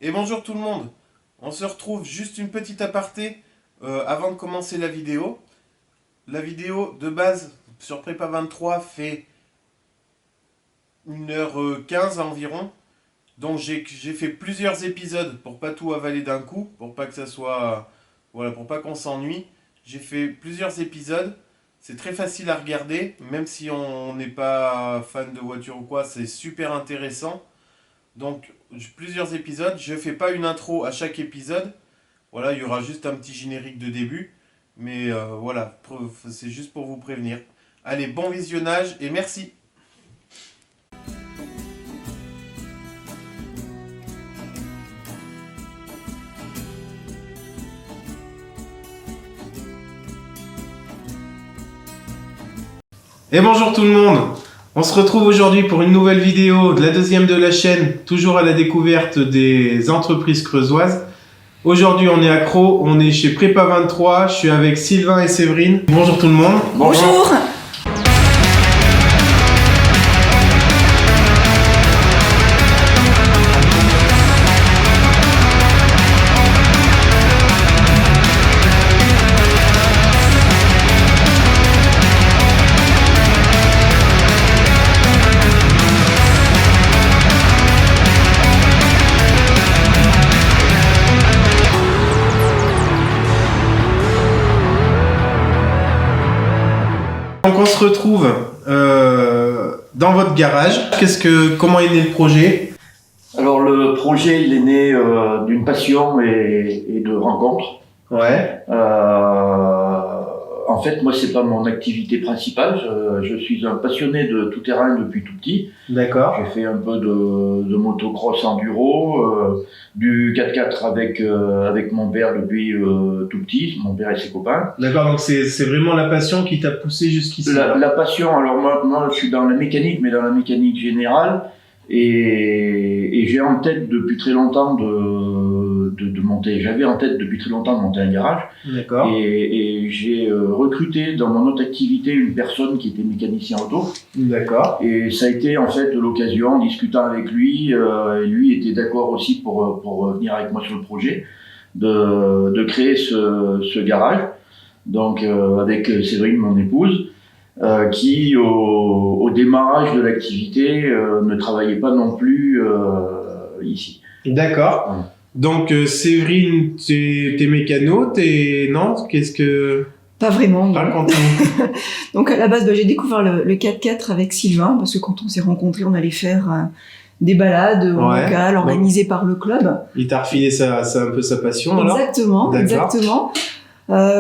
Et bonjour tout le monde. On se retrouve juste une petite aparté avant de commencer la vidéo. La vidéo de base sur Prépa 23 fait 1h15 environ. Donc j'ai fait plusieurs épisodes pour pas tout avaler d'un coup, pour pas que ça soit voilà, pour pas qu'on s'ennuie. J'ai fait plusieurs épisodes. C'est très facile à regarder, même si on n'est pas fan de voiture ou quoi, c'est super intéressant. Donc plusieurs épisodes, je fais pas une intro à chaque épisode. Voilà, il y aura juste un petit générique de début. Mais voilà, c'est juste pour vous prévenir. Allez, bon visionnage et merci. Et bonjour tout le monde. On se retrouve aujourd'hui pour une nouvelle vidéo de la deuxième de la chaîne, toujours à la découverte des entreprises creusoises. Aujourd'hui on est à Crau, on est chez Prépa 23, je suis avec Sylvain et Séverine. Bonjour tout le monde. Bonjour. Donc on se retrouve dans votre garage. Comment est né le projet? Alors le projet il est né d'une passion et de rencontres. Ouais. En fait moi c'est pas mon activité principale, je suis un passionné de tout terrain depuis tout petit. D'accord. J'ai fait un peu de motocross enduro, du 4x4 avec mon père depuis tout petit, mon père et ses copains. D'accord, donc c'est vraiment la passion qui t'a poussé jusqu'ici. La passion, alors moi je suis dans la mécanique, mais dans la mécanique générale, et j'ai en tête depuis très longtemps de monter, j'avais en tête depuis très longtemps de monter un garage. D'accord. Et j'ai recruté dans mon autre activité une personne qui était mécanicien auto. D'accord. Et ça a été en fait l'occasion, en discutant avec lui, et lui était d'accord aussi pour venir avec moi sur le projet, de créer ce garage. Donc avec Séverine, mon épouse, qui au démarrage de l'activité ne travaillait pas non plus ici. D'accord. Ouais. Donc Séverine, t'es mécano, non? Qu'est-ce que... Pas vraiment. Non. Raconte-nous. Donc à la base, j'ai découvert le 4x4 avec Sylvain parce que quand on s'est rencontrés, on allait faire des balades locales organisées par le club. Il t'a refilé un peu sa passion alors? Exactement, D'accord. exactement.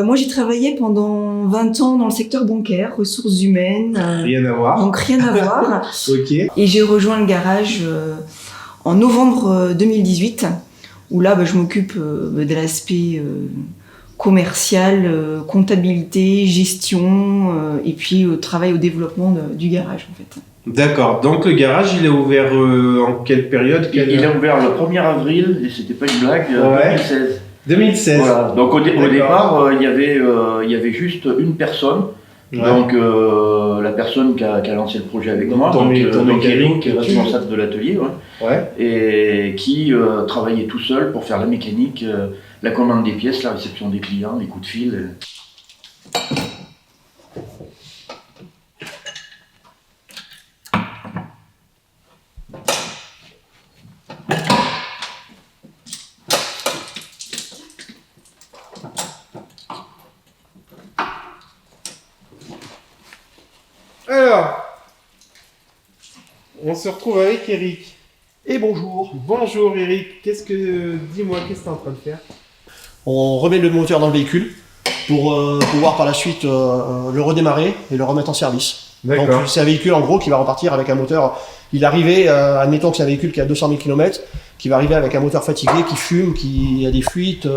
Moi, j'ai travaillé pendant 20 ans dans le secteur bancaire, ressources humaines. Rien à voir. Donc rien à voir. Ok. Et j'ai rejoint le garage en novembre 2018, où là, je m'occupe de l'aspect commercial, comptabilité, gestion, et puis travail au développement du garage, en fait. D'accord. Donc le garage, il est ouvert en quelle période? Il a ouvert le 1er avril, et c'était pas une blague, Ouais. 2016. 2016. Voilà. Donc au départ, il y avait juste une personne. Ouais. Donc la personne qui a lancé le projet avec moi, ton donc Eric, mécano, responsable de l'atelier, Ouais. et qui travaillait tout seul pour faire la mécanique, la commande des pièces, la réception des clients, les coups de fil. Alors, on se retrouve avec Eric. Et bonjour. Bonjour Eric. Dis-moi, qu'est-ce que tu es en train de faire? On remet le moteur dans le véhicule pour pouvoir par la suite le redémarrer et le remettre en service. D'accord. Donc c'est un véhicule en gros qui va repartir avec un moteur. Il arrivait, admettons que c'est un véhicule qui a 200 000 km, qui va arriver avec un moteur fatigué, qui fume, qui a des fuites,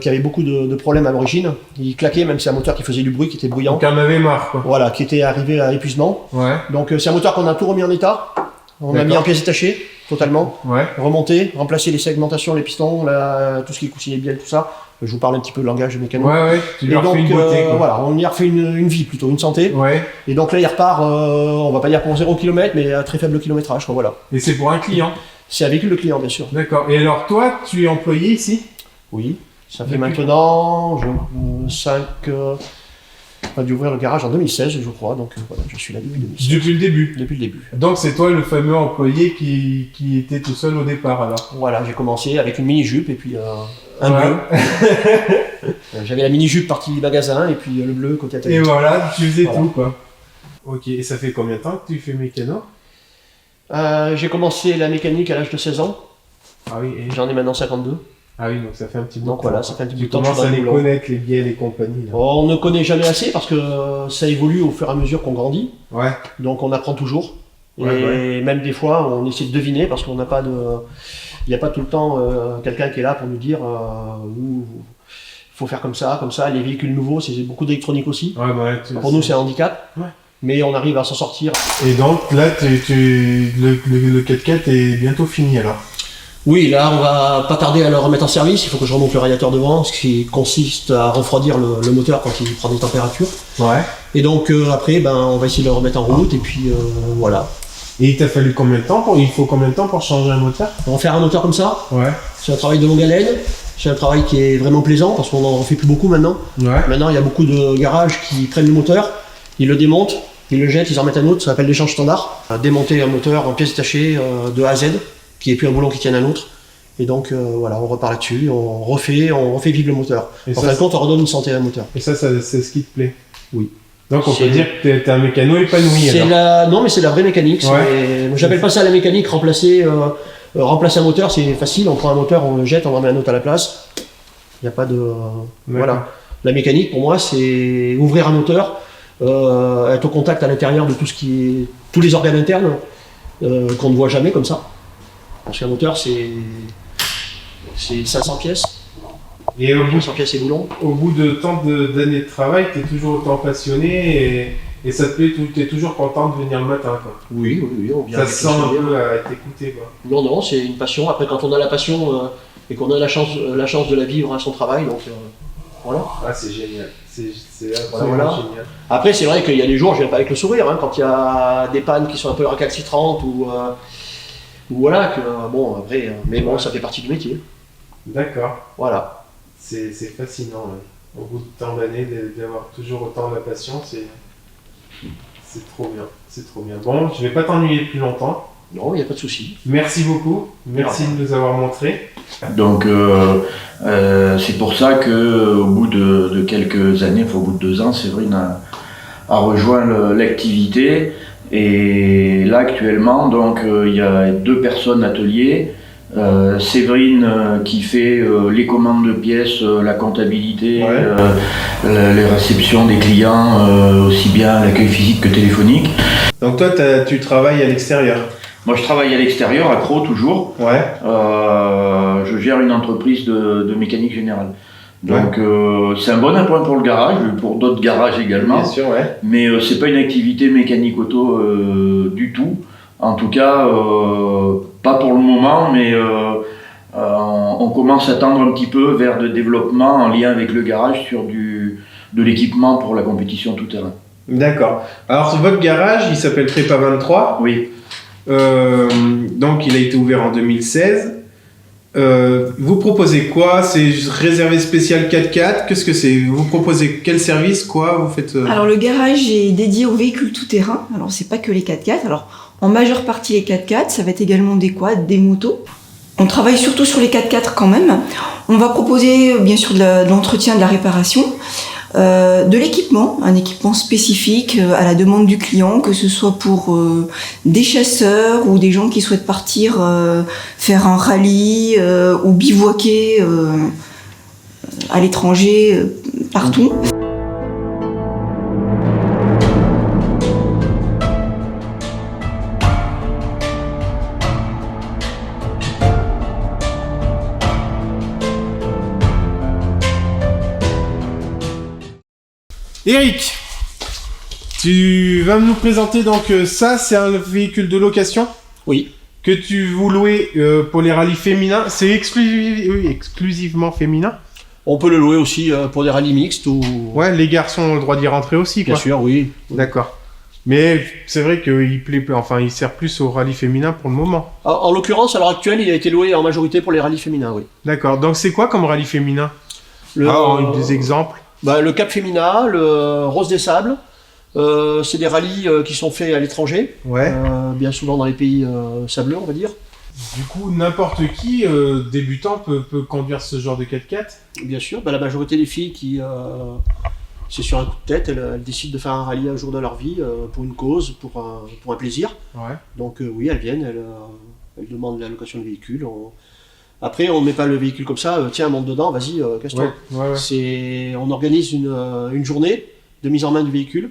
qui avait beaucoup de problèmes à l'origine. Il claquait, même si c'est un moteur qui faisait du bruit, qui était bruyant. Donc en avait marre quoi. Voilà, qui était arrivé à épuisement. Ouais. Donc c'est un moteur qu'on a tout remis en état. On a mis en pièces détachées, totalement. Ouais. Remonté, remplacer les segmentations, les pistons, tout ce qui est coussinet bielle, tout ça. Je vous parle un petit peu le langage mécano. Ouais. Tu lui Et as refait donc, une beauté quoi. voilà, on y a refait une vie plutôt, une santé. Ouais. Et donc là, il repart, on va pas dire pour 0 km, mais à très faible kilométrage, quoi, voilà. Et c'est pour un client. C'est un véhicule de client, bien sûr. D'accord. Et alors toi, tu es employé ici? Oui. Ça fait Depuis- maintenant 5... on a dû ouvrir le garage en 2016, je crois. Donc voilà, je suis là depuis 2016. Depuis le début. Depuis le début. Donc c'est toi le fameux employé qui était tout seul au départ alors. Voilà, j'ai commencé avec une mini-jupe et puis un Ouais. bleu. J'avais la mini-jupe partie magasin et puis le bleu côté atelier. Et voilà, tu faisais Voilà. tout quoi. Ok, et ça fait combien de temps que tu fais mécano? J'ai commencé la mécanique à l'âge de 16 ans. Ah oui, et... J'en ai maintenant 52. ah oui, donc ça fait un petit bout Donc de temps. voilà, ça fait un petit bout Tu de temps que commences je suis à dans les le boulot. connaître, les bielles et compagnie. Là. On ne connaît jamais assez parce que ça évolue au fur et à mesure qu'on grandit. Ouais, Donc on apprend toujours. Et Ouais, même des fois, on essaie de deviner parce qu'on n'a pas de... Il n'y a pas tout le temps quelqu'un qui est là pour nous dire faut faire comme ça, comme ça. Les véhicules nouveaux, c'est beaucoup d'électronique aussi. ouais, bah ouais. Pour nous, c'est un handicap. Ouais. Mais on arrive à s'en sortir. Et donc là, le 4x4 est bientôt fini alors. Oui, là, on va pas tarder à le remettre en service. Il faut que je remonte le radiateur devant, ce qui consiste à refroidir le moteur quand il prend des températures. Ouais. Et donc après, on va essayer de le remettre en route. Et puis voilà. Et il t'a fallu combien de temps il faut combien de temps pour changer un moteur? On va faire un moteur comme ça. Ouais. C'est un travail de longue haleine. C'est un travail qui est vraiment plaisant parce qu'on n'en fait plus beaucoup maintenant. Ouais. Maintenant, il y a beaucoup de garages qui prennent le moteur, ils le démontent, ils le jettent, ils en mettent un autre, ça s'appelle l'échange standard. Démonter un moteur en pièces détachées de A à Z, qui est plus un boulon qui tienne un autre. Et donc voilà, on repart là-dessus, on refait vivre le moteur. Et En ça, fin de compte, on redonne une santé à un moteur. Et ça c'est ce qui te plaît? Oui. Donc on C'est- peut dire que t'es un mécano épanoui C'est alors. Non, mais c'est la vraie mécanique. J'appelle pas ça la mécanique, remplacer un moteur, c'est facile, on prend un moteur, on le jette, on en met un autre à la place. Il n'y a pas de... Voilà. La mécanique, pour moi, c'est ouvrir un moteur, être au contact à l'intérieur de tous les organes internes qu'on ne voit jamais comme ça. Parce qu'un moteur, c'est 500 pièces, Et au 500 pièces et boulons. bout de tant d'années de travail, t'es toujours autant passionné et ça te plaît, t'es toujours content de venir le matin quoi. Oui, on vient Ça avec se sent le un sourire. peu à t'écouter quoi. Non, c'est une passion. Après, quand on a la passion et qu'on a la chance de la vivre à son travail, donc voilà. Ah c'est génial, c'est Voilà. absolument génial. Après, c'est vrai qu'il y a des jours, je viens pas avec le sourire, quand il y a des pannes qui sont un peu récalcitrantes ou voilà, après, mais bon, ça fait partie du métier. D'accord, Voilà. c'est fascinant. Ouais. Au bout de tant d'années, d'avoir toujours autant de passion, c'est trop bien, c'est trop bien. Bon, je vais pas t'ennuyer plus longtemps. Non, il n'y a pas de souci. Merci beaucoup, merci de nous avoir montré. Donc c'est pour ça que au bout de quelques années, au bout de 2 ans, Séverine a rejoint l'activité. Et là actuellement, donc il y a 2 personnes atelier. Séverine qui fait les commandes de pièces, la comptabilité, les réceptions des clients, aussi bien l'accueil physique que téléphonique. Donc toi, tu travailles à l'extérieur. Moi je travaille à l'extérieur, à Crau toujours. Ouais. Je gère une entreprise de mécanique générale. Donc c'est un bon appoint pour le garage, pour d'autres garages également. Bien sûr, ouais. Mais c'est pas une activité mécanique auto du tout. En tout cas, pas pour le moment, mais on commence à tendre un petit peu vers de développement en lien avec le garage sur de l'équipement pour la compétition tout-terrain. D'accord. Alors votre garage, il s'appelle Prépa 23. Oui. Donc il a été ouvert en 2016. Vous proposez quoi? C'est réservé spécial 4x4? Qu'est-ce que c'est? Vous proposez quel service? Quoi vous faites? Alors le garage est dédié aux véhicules tout-terrain. Alors c'est pas que les 4x4. Alors en majeure partie les 4x4, ça va être également des quads, des motos. On travaille surtout sur les 4x4 quand même. On va proposer bien sûr de l'entretien, de la réparation, de l'équipement, un équipement spécifique à la demande du client, que ce soit pour des chasseurs ou des gens qui souhaitent partir faire un rallye ou bivouaquer à l'étranger, partout. Eric, tu vas nous présenter donc ça, c'est un véhicule de location Oui. que tu vous louer pour les rallyes féminins. C'est exclusivement féminin. On peut le louer aussi pour des rallyes mixtes ou... Ouais, les garçons ont le droit d'y rentrer aussi, quoi. Bien sûr, oui. D'accord. Mais c'est vrai il sert plus au rallye féminin pour le moment. En l'occurrence, à l'heure actuelle, il a été loué en majorité pour les rallyes féminins, oui. D'accord. Donc c'est quoi comme rallye féminin? Des exemples? Le Cap Femina, le Rose des Sables, c'est des rallyes qui sont faits à l'étranger, Ouais. bien souvent dans les pays sableux, on va dire. Du coup, n'importe qui, débutant, peut conduire ce genre de 4x4? Bien sûr, la majorité des filles qui, c'est sur un coup de tête, elles décident de faire un rallye un jour de leur vie pour une cause, pour un plaisir. Ouais. Donc oui, elles viennent, elles demandent la location de véhicule. Après, on ne met pas le véhicule comme ça, tiens, monte dedans, vas-y, casse-toi. Ouais. On organise une journée de mise en main du véhicule,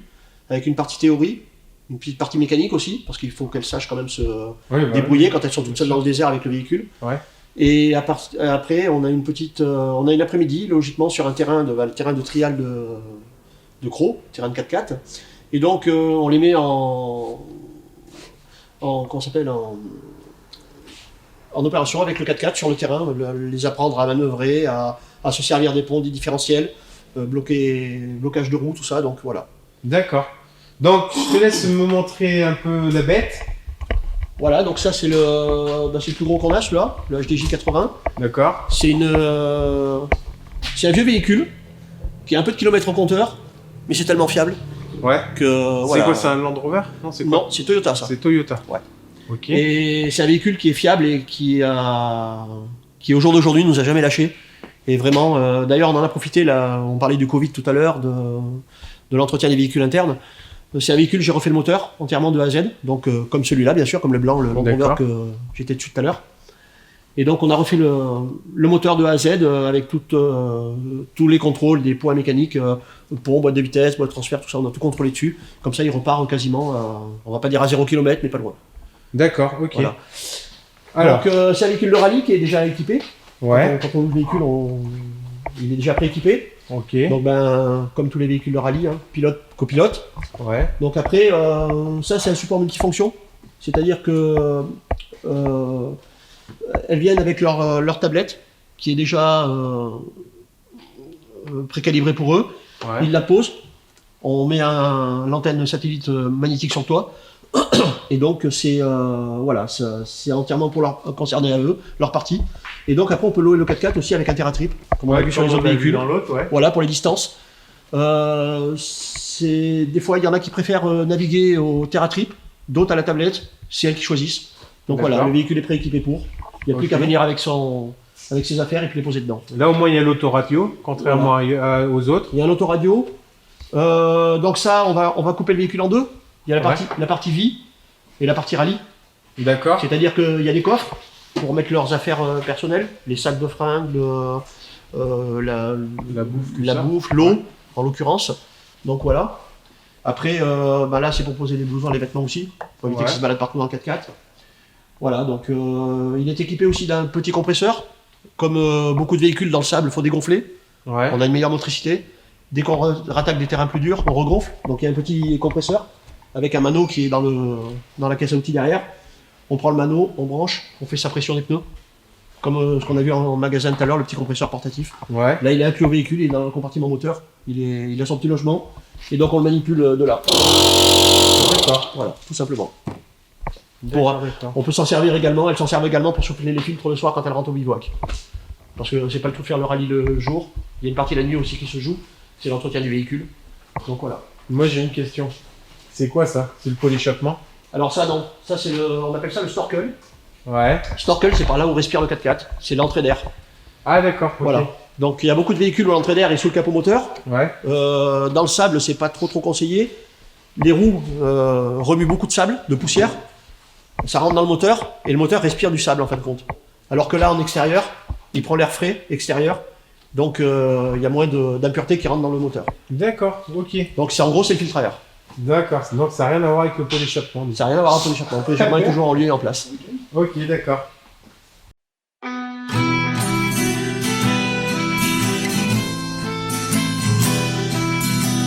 avec une partie théorie, une petite partie mécanique aussi, parce qu'il faut qu'elles sachent quand même se débrouiller quand elles sont toutes seules dans le désert avec le véhicule. Ouais. Et après, on a une après-midi, logiquement, sur un terrain le terrain de trial de Cros, terrain de 4x4. Et donc, on les met comment ça s'appelle, en opération avec le 4x4 sur le terrain, les apprendre à manœuvrer, à se servir des ponts, des différentiels, blocage de roue, tout ça, donc voilà. D'accord. Donc, je te laisse me montrer un peu la bête. Voilà, donc ça c'est le plus gros qu'on a, celui-là, le HDJ 80. D'accord. C'est un vieux véhicule qui a un peu de kilomètres au compteur, mais c'est tellement fiable Ouais. que C'est voilà. quoi, c'est un Land Rover? Non, c'est quoi? Non, c'est Toyota ça. C'est Toyota. Ouais. Ok. Et c'est un véhicule qui est fiable et qui au jour d'aujourd'hui nous a jamais lâché. Et vraiment, d'ailleurs on en a profité, là, on parlait du Covid tout à l'heure, de l'entretien des véhicules internes. C'est un véhicule, j'ai refait le moteur entièrement de A à Z, donc comme celui-là bien sûr, comme le blanc, le Land Rover que j'étais dessus tout à l'heure. Et donc on a refait le moteur de A à Z avec tous les contrôles des poids mécaniques, pont, boîte de vitesse, boîte de transfert, tout ça, on a tout contrôlé dessus. Comme ça il repart quasiment, on va pas dire à 0 km, mais pas loin. D'accord, ok. Voilà. Alors, Donc c'est un véhicule de rallye qui est déjà équipé. ouais. Quand on loue le véhicule, il est déjà prééquipé. Ok. Donc comme tous les véhicules de rallye, hein, pilote, copilote. Ouais. Donc après, ça c'est un support multifonction, c'est-à-dire que elles viennent avec leur tablette qui est déjà précalibrée pour eux. Ouais. Ils la posent, on met l'antenne satellite magnétique sur le toit, et donc c'est entièrement pour leur concerner à eux, leur partie. Et donc après on peut louer le 4x4 aussi avec un TerraTrip, comme on a vu sur les autres véhicules. Dans l'autre, ouais. Voilà, pour les distances. Des fois, il y en a qui préfèrent naviguer au TerraTrip, d'autres à la tablette, c'est elles qui choisissent. Donc voilà, le véhicule est prééquipé pour. Il n'y a plus qu'à venir avec ses affaires et puis les poser dedans. Là, au moins, il y a l'autoradio, contrairement aux autres. Il y a un autoradio. Donc ça, on va couper le véhicule en deux. Il y a la partie vie et la partie rallye. D'accord. C'est-à-dire qu'il y a des coffres pour mettre leurs affaires personnelles, les sacs de fringues, la bouffe, l'eau, en l'occurrence. Donc voilà. Après, là, c'est pour poser les blousons, les vêtements aussi, pour éviter qu'ils se baladent partout dans le 4x4. Voilà, donc il est équipé aussi d'un petit compresseur. Comme beaucoup de véhicules dans le sable, il faut dégonfler. Ouais. On a une meilleure motricité. Dès qu'on rattaque des terrains plus durs, on regonfle. Donc il y a un petit compresseur avec un mano qui est dans la caisse à outils derrière. On prend le mano, on branche, on fait sa pression des pneus. Comme ce qu'on a vu en magasin tout à l'heure, le petit compresseur portatif. Ouais. Là, il est inclus au véhicule, il est dans le compartiment moteur. Il a son petit logement. Et donc, on le manipule de là. D'accord. Voilà, tout simplement. D'accord. On peut s'en servir également. Elles s'en servent également pour souffler les filtres le soir quand elles rentrent au bivouac. Parce que c'est pas le tout de faire le rallye le jour. Il y a une partie la nuit aussi qui se joue. C'est l'entretien du véhicule. Donc voilà. Moi, j'ai une question. C'est quoi ça? C'est le pôle échappement? Alors ça, non. Ça, on appelle ça le snorkel. Ouais. Snorkel, c'est par là où respire le 4x4. C'est l'entrée d'air. Ah, d'accord. Okay. Voilà. Donc il y a beaucoup de véhicules où l'entrée d'air est sous le capot moteur. Ouais. Dans le sable, c'est pas trop conseillé. Les roues remuent beaucoup de sable, de poussière. Ça rentre dans le moteur et le moteur respire du sable en fin de compte. Alors que là, en extérieur, il prend l'air frais extérieur. Donc il y a moins d'impuretés qui rentrent dans le moteur. D'accord, ok. Donc en gros, c'est le filtre à air. D'accord, donc ça n'a rien à voir avec le pôle échappement. Ça n'a rien à voir avec l'échappement. Le pôle échappement est toujours en lieu et en place. Ok, d'accord.